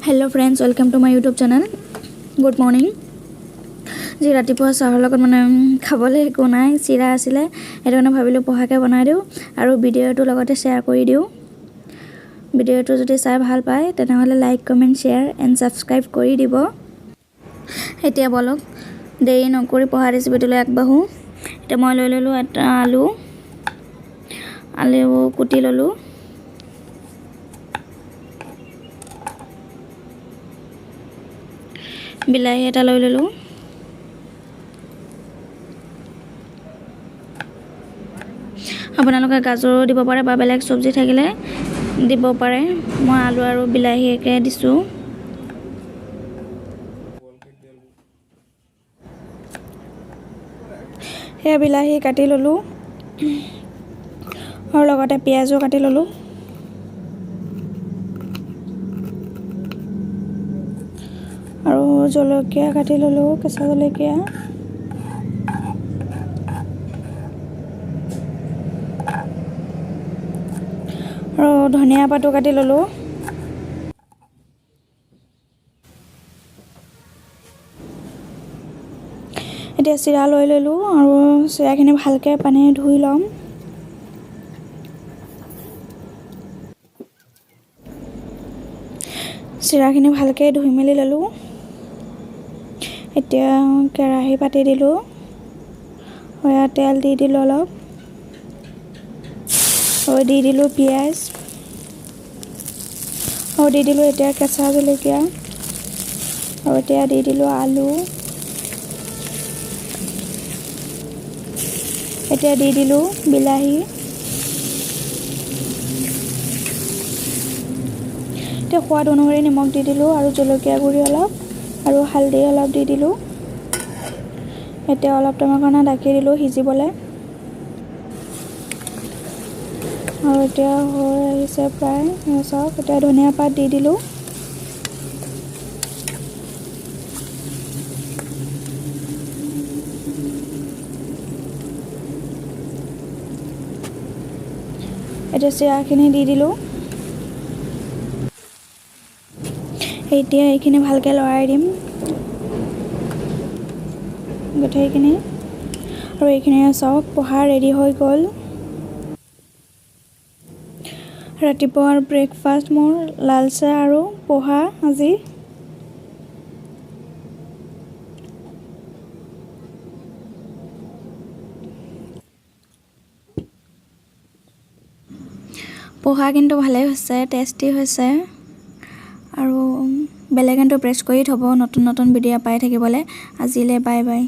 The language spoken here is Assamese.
Hello friends, welcome to my YouTube channel. Good morning. जी रातिपुৱা চাহৰ লগত মানে খাবলৈ একো নাই, চিৰা আছিলে, সেইটো কাৰণে ভাবিলোঁ পহাকে বনাই দিওঁ আৰু ভিডিঅ'টো লগতে শ্বেয়াৰ কৰি দিওঁ। ভিডিঅ'টো যদি চাই ভাল পায় তেনেহ'লে like, comment, share and subscribe কৰি দিব। এতিয়া বলক দেৰি নকৰি পহা ৰেচিপিটোলৈ আগবাঢ়োঁ। এতিয়া মই লৈ ল'লোঁ এটা আলু কুটি ল'লোঁ। বিলাহী এটা লৈ ল'লোঁ। আপোনালোকে গাজৰো দিব পাৰে বা বেলেগ চব্জি থাকিলে দিব পাৰে। মই আলু আৰু বিলাহী একে দিছোঁ। সেয়া বিলাহী কাটি ল'লোঁ আৰু লগতে পিঁয়াজো কাটি ল'লোঁ। আৰু জলকীয়া কাটি ল'লোঁ, কেঁচা জলকীয়া। আৰু ধনিয়া পাতো কাটি ল'লোঁ। এতিয়া চিৰা লৈ ল'লোঁ আৰু চিৰাখিনি ভালকৈ পানী ধুই ল'ম। চিৰাখিনি ভালকৈ ধুই মেলি ল'লোঁ। এতিয়া কেৰাহী পাতি দিলোঁ, তেল দি দিলোঁ অলপ, আৰু দি দিলোঁ পিঁয়াজ, আৰু দি দিলোঁ এতিয়া কেঁচা জলকীয়া, আৰু এতিয়া দি দিলোঁ আলু। এতিয়া দি দিলোঁ বিলাহী। এতিয়া সোৱাদ অনুসৰি নিমখ দি দিলোঁ আৰু জলকীয়া গুড়ি অলপ আৰু হালধি অলপ দি দিলোঁ। এতিয়া অলপ টাইমৰ কাৰণে ঢাকি দিলোঁ সিজিবলৈ। আৰু এতিয়া হৈ আহিছে প্ৰায়, চাওক। এতিয়া ধনিয়া পাত দি দিলোঁ। এতিয়া চিৰাখিনি দি দিলোঁ। এতিয়া এইখিনি ভালকৈ লৰাই দিম গোটেইখিনি। আৰু এইখিনি চাওক, পহা ৰেডি হৈ গ'ল। ৰাতিপুৱাৰ ব্ৰেকফাষ্ট মোৰ লাল চাহ আৰু পহা আজি। পহা কিন্তু ভালেই হৈছে, টেষ্টি হৈছে। আৰু বেল আইকনটো প্ৰেছ কৰি থ'ব নতুন নতুন ভিডিঅ' পাই থাকিবলৈ। আজিলৈ বাই বাই।